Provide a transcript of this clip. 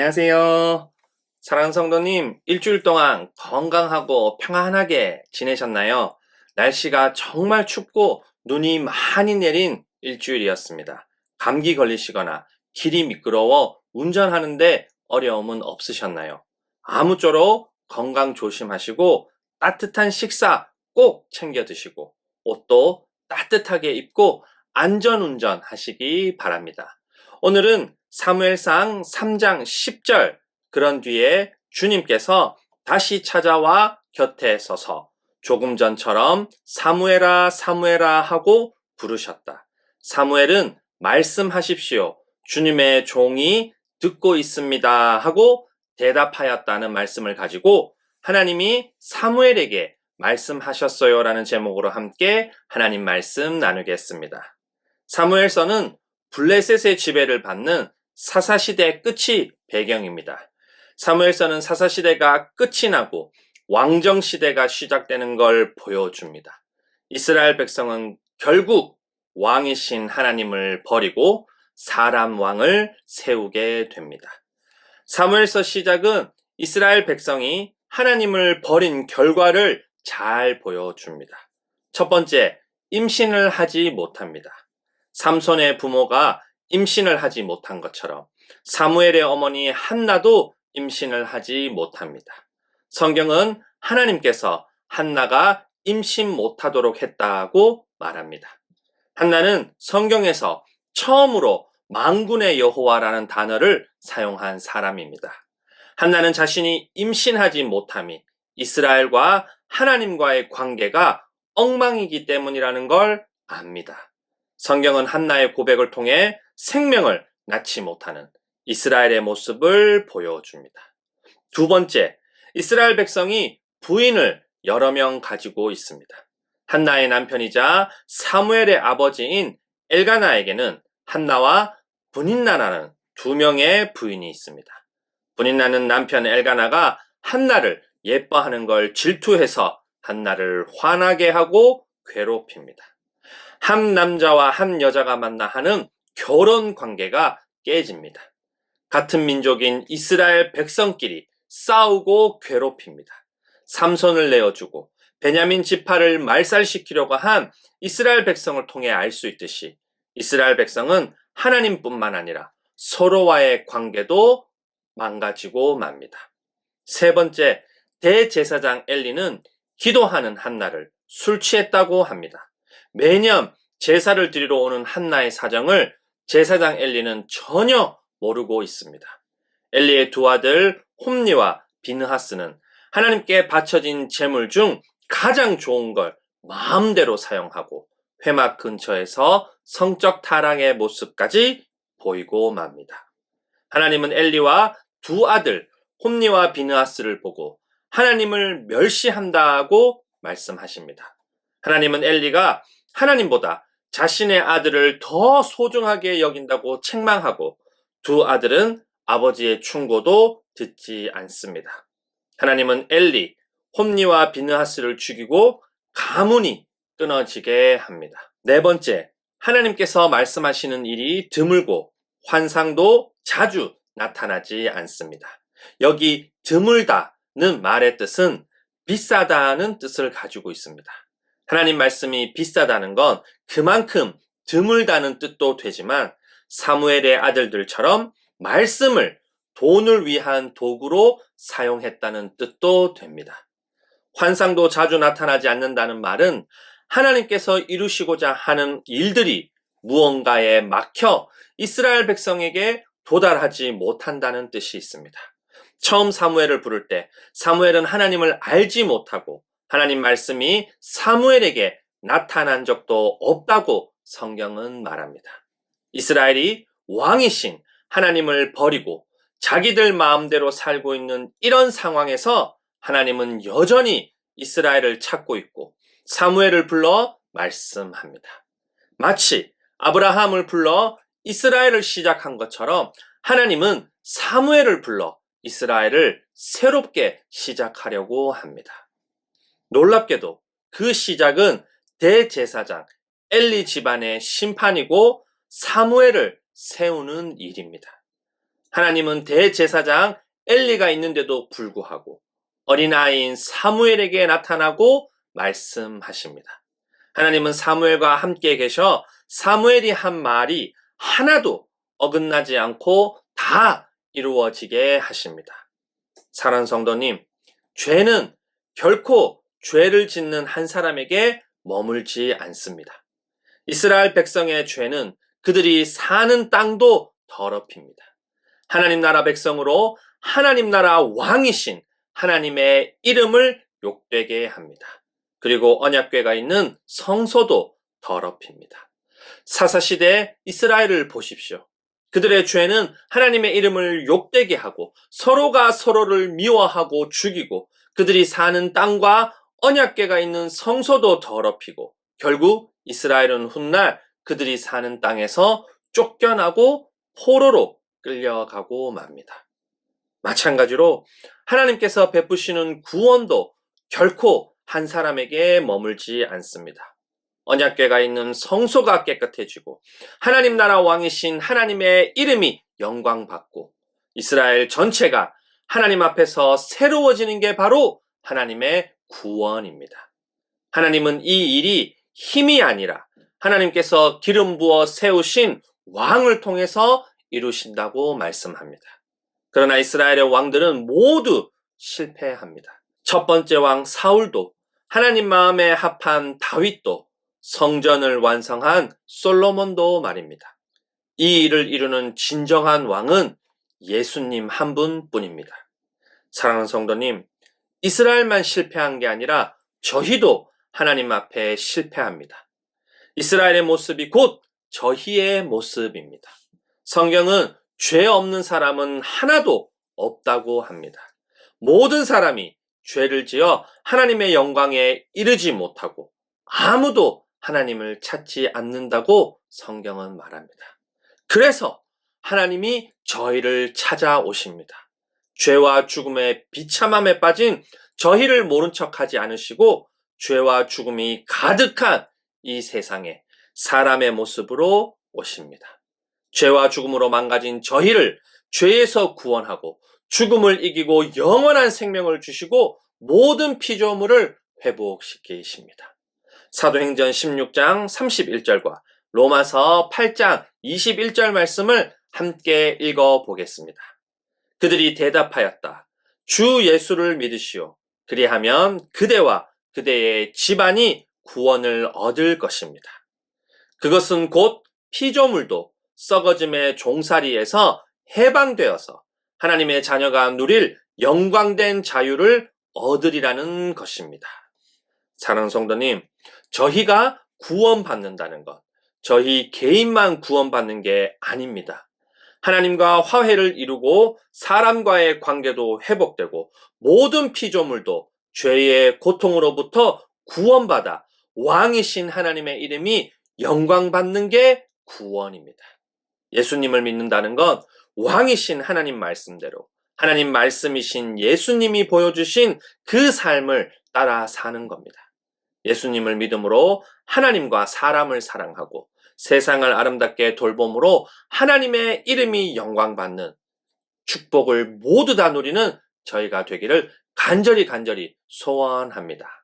안녕하세요. 사랑하는 성도님, 일주일 동안 건강하고 평안하게 지내셨나요? 날씨가 정말 춥고 눈이 많이 내린 일주일이었습니다. 감기 걸리시거나 길이 미끄러워 운전하는데 어려움은 없으셨나요? 아무쪼록 건강 조심하시고 따뜻한 식사 꼭 챙겨 드시고 옷도 따뜻하게 입고 안전운전 하시기 바랍니다. 오늘은 사무엘상 3장 10절 그런 뒤에 주님께서 다시 찾아와 곁에 서서 조금 전처럼 사무엘아 사무엘아 하고 부르셨다. 사무엘은 말씀하십시오. 주님의 종이 듣고 있습니다 하고 대답하였다는 말씀을 가지고 하나님이 사무엘에게 말씀하셨어요 라는 제목으로 함께 하나님 말씀 나누겠습니다. 사무엘서는 블레셋의 지배를 받는 사사시대 끝이 배경입니다. 사무엘서는 사사시대가 끝이 나고 왕정시대가 시작되는 걸 보여줍니다. 이스라엘 백성은 결국 왕이신 하나님을 버리고 사람 왕을 세우게 됩니다. 사무엘서 시작은 이스라엘 백성이 하나님을 버린 결과를 잘 보여줍니다. 첫 번째, 임신을 하지 못합니다. 삼손의 부모가 임신을 하지 못한 것처럼 사무엘의 어머니 한나도 임신을 하지 못합니다. 성경은 하나님께서 한나가 임신 못하도록 했다고 말합니다. 한나는 성경에서 처음으로 만군의 여호와라는 단어를 사용한 사람입니다. 한나는 자신이 임신하지 못함이 이스라엘과 하나님과의 관계가 엉망이기 때문이라는 걸 압니다. 성경은 한나의 고백을 통해 생명을 낳지 못하는 이스라엘의 모습을 보여줍니다. 두 번째, 이스라엘 백성이 부인을 여러 명 가지고 있습니다. 한나의 남편이자 사무엘의 아버지인 엘가나에게는 한나와 브닌나라는 두 명의 부인이 있습니다. 브닌나는 남편 엘가나가 한나를 예뻐하는 걸 질투해서 한나를 화나게 하고 괴롭힙니다. 한 남자와 한 여자가 만나 하는 결혼 관계가 깨집니다. 같은 민족인 이스라엘 백성끼리 싸우고 괴롭힙니다. 삼손을 내어주고 베냐민 지파를 말살시키려고 한 이스라엘 백성을 통해 알 수 있듯이 이스라엘 백성은 하나님뿐만 아니라 서로와의 관계도 망가지고 맙니다. 세 번째, 대제사장 엘리는 기도하는 한나를 술 취했다고 합니다. 매년 제사를 드리러 오는 한나의 사정을 제사장 엘리는 전혀 모르고 있습니다. 엘리의 두 아들 홈니와 비느하스는 하나님께 바쳐진 제물 중 가장 좋은 걸 마음대로 사용하고 회막 근처에서 성적 타락의 모습까지 보이고 맙니다. 하나님은 엘리와 두 아들 홈니와 비느하스를 보고 하나님을 멸시한다고 말씀하십니다. 하나님은 엘리가 하나님보다 자신의 아들을 더 소중하게 여긴다고 책망하고 두 아들은 아버지의 충고도 듣지 않습니다. 하나님은 엘리, 홈니와 비느하스를 죽이고 가문이 끊어지게 합니다. 네 번째, 하나님께서 말씀하시는 일이 드물고 환상도 자주 나타나지 않습니다. 여기 드물다는 말의 뜻은 비싸다는 뜻을 가지고 있습니다. 하나님 말씀이 비싸다는 건 그만큼 드물다는 뜻도 되지만 사무엘의 아들들처럼 말씀을 돈을 위한 도구로 사용했다는 뜻도 됩니다. 환상도 자주 나타나지 않는다는 말은 하나님께서 이루시고자 하는 일들이 무언가에 막혀 이스라엘 백성에게 도달하지 못한다는 뜻이 있습니다. 처음 사무엘을 부를 때 사무엘은 하나님을 알지 못하고 하나님 말씀이 사무엘에게 나타난 적도 없다고 성경은 말합니다. 이스라엘이 왕이신 하나님을 버리고 자기들 마음대로 살고 있는 이런 상황에서 하나님은 여전히 이스라엘을 찾고 있고 사무엘을 불러 말씀합니다. 마치 아브라함을 불러 이스라엘을 시작한 것처럼 하나님은 사무엘을 불러 이스라엘을 새롭게 시작하려고 합니다. 놀랍게도 그 시작은 대제사장 엘리 집안의 심판이고 사무엘을 세우는 일입니다. 하나님은 대제사장 엘리가 있는데도 불구하고 어린아이인 사무엘에게 나타나고 말씀하십니다. 하나님은 사무엘과 함께 계셔 사무엘이 한 말이 하나도 어긋나지 않고 다 이루어지게 하십니다. 사랑하는 성도님, 죄는 결코 죄를 짓는 한 사람에게 머물지 않습니다. 이스라엘 백성의 죄는 그들이 사는 땅도 더럽힙니다. 하나님 나라 백성으로 하나님 나라 왕이신 하나님의 이름을 욕되게 합니다. 그리고 언약궤가 있는 성소도 더럽힙니다. 사사시대 이스라엘을 보십시오. 그들의 죄는 하나님의 이름을 욕되게 하고 서로가 서로를 미워하고 죽이고 그들이 사는 땅과 언약궤가 있는 성소도 더럽히고 결국 이스라엘은 훗날 그들이 사는 땅에서 쫓겨나고 포로로 끌려가고 맙니다. 마찬가지로 하나님께서 베푸시는 구원도 결코 한 사람에게 머물지 않습니다. 언약궤가 있는 성소가 깨끗해지고 하나님 나라 왕이신 하나님의 이름이 영광받고 이스라엘 전체가 하나님 앞에서 새로워지는 게 바로 하나님의 구원입니다. 하나님은 이 일이 힘이 아니라 하나님께서 기름 부어 세우신 왕을 통해서 이루신다고 말씀합니다. 그러나 이스라엘의 왕들은 모두 실패합니다. 첫 번째 왕 사울도 하나님 마음에 합한 다윗도 성전을 완성한 솔로몬도 말입니다. 이 일을 이루는 진정한 왕은 예수님 한 분뿐입니다. 사랑하는 성도님, 이스라엘만 실패한 게 아니라 저희도 하나님 앞에 실패합니다. 이스라엘의 모습이 곧 저희의 모습입니다. 성경은 죄 없는 사람은 하나도 없다고 합니다. 모든 사람이 죄를 지어 하나님의 영광에 이르지 못하고 아무도 하나님을 찾지 않는다고 성경은 말합니다. 그래서 하나님이 저희를 찾아오십니다. 죄와 죽음의 비참함에 빠진 저희를 모른 척하지 않으시고 죄와 죽음이 가득한 이 세상에 사람의 모습으로 오십니다. 죄와 죽음으로 망가진 저희를 죄에서 구원하고 죽음을 이기고 영원한 생명을 주시고 모든 피조물을 회복시키십니다. 사도행전 16장 31절과 로마서 8장 21절 말씀을 함께 읽어보겠습니다. 그들이 대답하였다. 주 예수를 믿으시오. 그리하면 그대와 그대의 집안이 구원을 얻을 것입니다. 그것은 곧 피조물도 썩어짐의 종살이에서 해방되어서 하나님의 자녀가 누릴 영광된 자유를 얻으리라는 것입니다. 사랑하는 성도님, 저희가 구원받는다는 것, 저희 개인만 구원받는 게 아닙니다. 하나님과 화해를 이루고 사람과의 관계도 회복되고 모든 피조물도 죄의 고통으로부터 구원받아 왕이신 하나님의 이름이 영광받는 게 구원입니다. 예수님을 믿는다는 건 왕이신 하나님 말씀대로 하나님 말씀이신 예수님이 보여주신 그 삶을 따라 사는 겁니다. 예수님을 믿음으로 하나님과 사람을 사랑하고 세상을 아름답게 돌봄으로 하나님의 이름이 영광받는 축복을 모두 다 누리는 저희가 되기를 간절히 소원합니다.